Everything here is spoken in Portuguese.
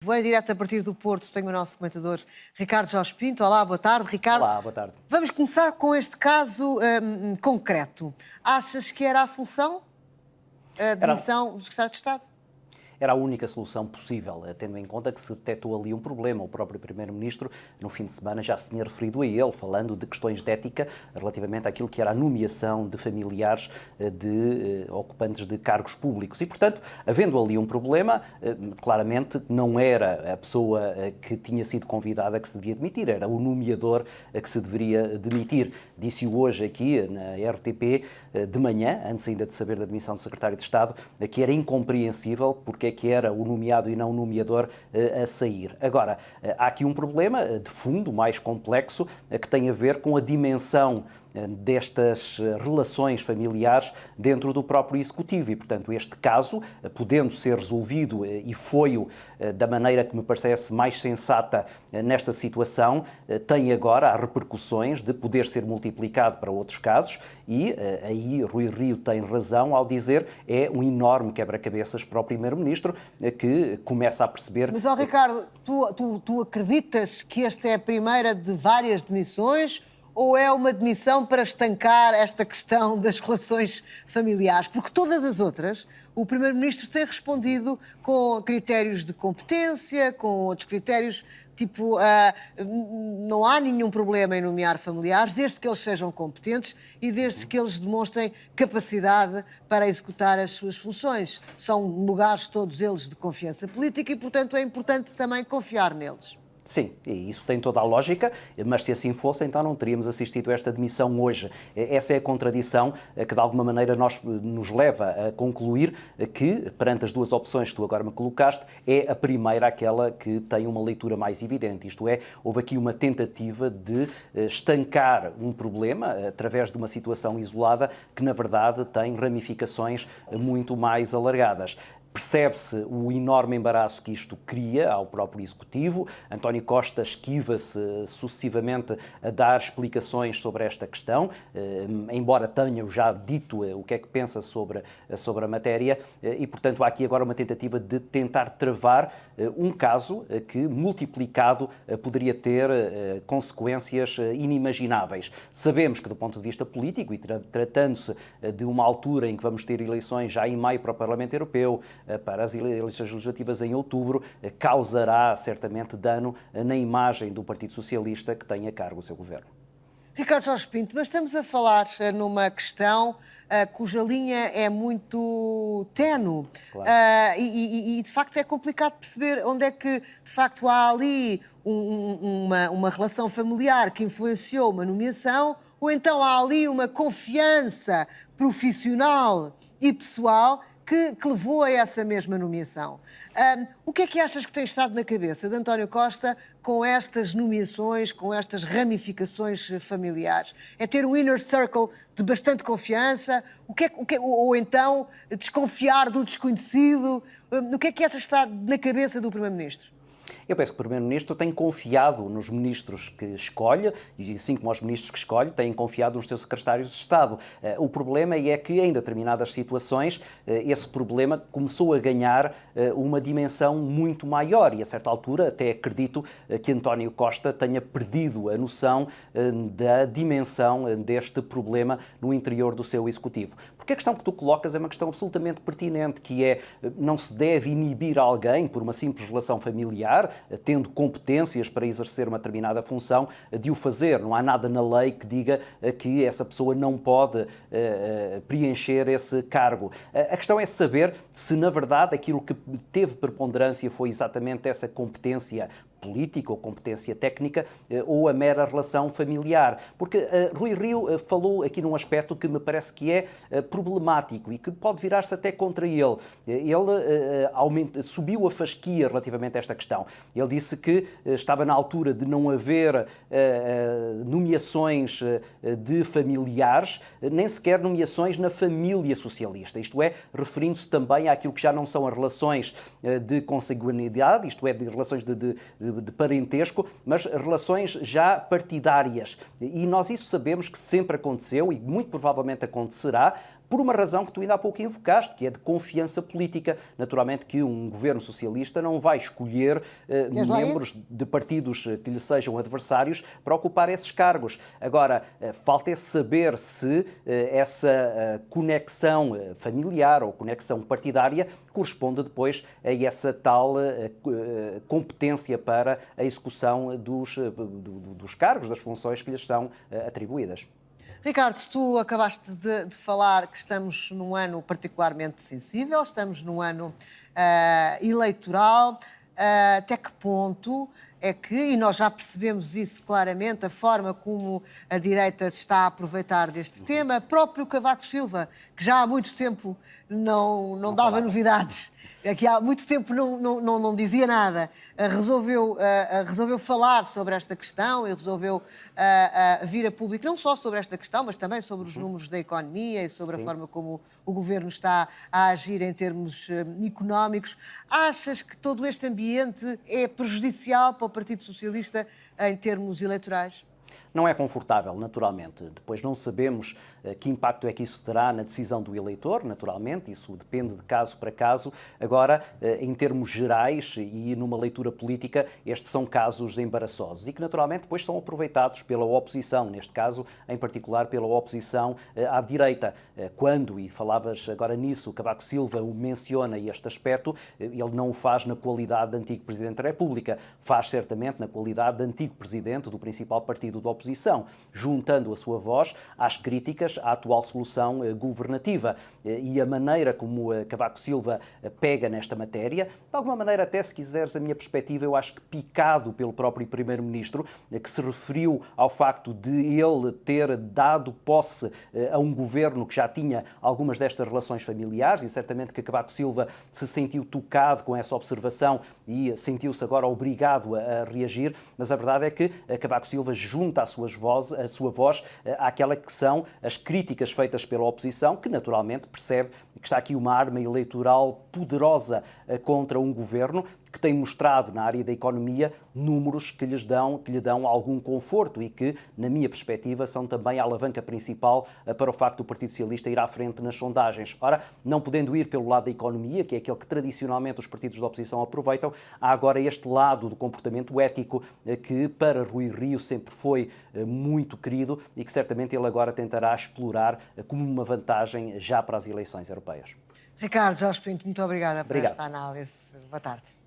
tempo. É direto a partir do Porto. Tenho o nosso comentador Ricardo Jorge Pinto. Olá, boa tarde, Ricardo. Olá, boa tarde. Vamos começar com este caso concreto. Achas que era a solução? A demissão do secretário de Estado? Era a única solução possível, tendo em conta que se detectou ali um problema. O próprio Primeiro-Ministro, no fim de semana, já se tinha referido a ele, falando de questões de ética relativamente àquilo que era a nomeação de familiares de ocupantes de cargos públicos. E, portanto, havendo ali um problema, claramente não era a pessoa que tinha sido convidada que se devia demitir, era o nomeador que se deveria demitir. Disse-o hoje aqui na RTP de manhã, antes ainda de saber da demissão do Secretário de Estado, que era incompreensível porque é que era o nomeado e não o nomeador a sair. Agora, há aqui um problema de fundo, mais complexo, que tem a ver com a dimensão destas relações familiares dentro do próprio Executivo e, portanto, este caso, podendo ser resolvido e foi-o da maneira que me parece mais sensata nesta situação, tem agora as repercussões de poder ser multiplicado para outros casos e aí Rui Rio tem razão ao dizer é um enorme quebra-cabeças para o Primeiro-Ministro que começa a perceber... Mas, Ricardo, tu acreditas que esta é a primeira de várias demissões ou é uma demissão para estancar esta questão das relações familiares? Porque todas as outras, o Primeiro-Ministro tem respondido com critérios de competência, com outros critérios, tipo, não há nenhum problema em nomear familiares, desde que eles sejam competentes e desde que eles demonstrem capacidade para executar as suas funções. São lugares, todos eles, de confiança política e, portanto, é importante também confiar neles. Sim, e isso tem toda a lógica, mas se assim fosse, então não teríamos assistido a esta demissão hoje. Essa é a contradição que, de alguma maneira, nos leva a concluir que, perante as duas opções que tu agora me colocaste, é a primeira aquela que tem uma leitura mais evidente. Isto é, houve aqui uma tentativa de estancar um problema através de uma situação isolada que, na verdade, tem ramificações muito mais alargadas. Percebe-se o enorme embaraço que isto cria ao próprio Executivo. António Costa esquiva-se sucessivamente a dar explicações sobre esta questão, embora tenha já dito o que é que pensa sobre a matéria, e, portanto, há aqui agora uma tentativa de tentar travar um caso que, multiplicado, poderia ter consequências inimagináveis. Sabemos que, do ponto de vista político, e tratando-se de uma altura em que vamos ter eleições já em maio para o Parlamento Europeu, para as eleições legislativas em outubro, causará certamente dano na imagem do Partido Socialista que tem a cargo o seu governo. Ricardo Jorge Pinto, mas estamos a falar numa questão cuja linha é muito ténue. Claro. E de facto é complicado perceber onde é que de facto há ali uma relação familiar que influenciou uma nomeação ou então há ali uma confiança profissional e pessoal que levou a essa mesma nomeação. O que é que achas que tem estado na cabeça de António Costa com estas nomeações, com estas ramificações familiares? É ter um inner circle de bastante confiança? Ou então desconfiar do desconhecido? O que é que achas que está na cabeça do Primeiro-Ministro? Eu penso que o Primeiro-Ministro tem confiado nos ministros que escolhe, e assim como os ministros que escolhe, tem confiado nos seus secretários de Estado. O problema é que, em determinadas situações, esse problema começou a ganhar uma dimensão muito maior e, a certa altura, até acredito que António Costa tenha perdido a noção da dimensão deste problema no interior do seu Executivo. Porque a questão que tu colocas é uma questão absolutamente pertinente, que é, não se deve inibir alguém por uma simples relação familiar, tendo competências para exercer uma determinada função, de o fazer. Não há nada na lei que diga que essa pessoa não pode preencher esse cargo. A questão é saber se, na verdade, aquilo que teve preponderância foi exatamente essa competência política ou competência técnica ou a mera relação familiar. Porque Rui Rio falou aqui num aspecto que me parece que é problemático e que pode virar-se até contra ele. Ele subiu a fasquia relativamente a esta questão. Ele disse que estava na altura de não haver nomeações de familiares, nem sequer nomeações na família socialista. Isto é, referindo-se também àquilo que já não são as relações de consanguinidade, isto é, de relações de parentesco, mas relações já partidárias. E nós isso sabemos que sempre aconteceu e muito provavelmente acontecerá, por uma razão que tu ainda há pouco invocaste, que é de confiança política. Naturalmente que um governo socialista não vai escolher membros de partidos que lhe sejam adversários para ocupar esses cargos. Agora, falta é saber se essa conexão familiar ou conexão partidária corresponde depois a essa tal competência para a execução dos cargos, das funções que lhes são atribuídas. Ricardo, tu acabaste de falar que estamos num ano particularmente sensível, estamos num ano eleitoral. Até que ponto é que, e nós já percebemos isso claramente, a forma como a direita se está a aproveitar deste tema, próprio Cavaco Silva, que já há muito tempo não dava novidades, que há muito tempo não dizia nada, resolveu falar sobre esta questão e resolveu vir a público, não só sobre esta questão, mas também sobre os números da economia e sobre a forma como o governo está a agir em termos económicos. Achas que todo este ambiente é prejudicial para o Partido Socialista em termos eleitorais? Não é confortável, naturalmente. Depois não sabemos que impacto é que isso terá na decisão do eleitor, naturalmente, isso depende de caso para caso. Agora, em termos gerais e numa leitura política, estes são casos embaraçosos e que, naturalmente, depois são aproveitados pela oposição, neste caso, em particular pela oposição à direita. Quando, e falavas agora nisso, Cavaco Silva o menciona este aspecto, ele não o faz na qualidade de antigo Presidente da República, faz certamente na qualidade de antigo Presidente do principal partido da oposição, juntando a sua voz às críticas à atual solução governativa. E a maneira como Cavaco Silva pega nesta matéria, de alguma maneira, até se quiseres a minha perspectiva, eu acho que picado pelo próprio Primeiro-Ministro, que se referiu ao facto de ele ter dado posse a um governo que já tinha algumas destas relações familiares, e certamente que Cavaco Silva se sentiu tocado com essa observação e sentiu-se agora obrigado a reagir, mas a verdade é que Cavaco Silva junta a sua voz àquela que são as críticas feitas pela oposição, que naturalmente percebe que está aqui uma arma eleitoral poderosa contra um governo que tem mostrado na área da economia números que lhe dão algum conforto e que, na minha perspectiva, são também a alavanca principal para o facto do Partido Socialista ir à frente nas sondagens. Ora, não podendo ir pelo lado da economia, que é aquele que tradicionalmente os partidos da oposição aproveitam, há agora este lado do comportamento ético que para Rui Rio sempre foi muito querido e que certamente ele agora tentará explorar como uma vantagem já para as eleições europeias. Ricardo Jorge Pinto, muito obrigada por esta análise. Boa tarde.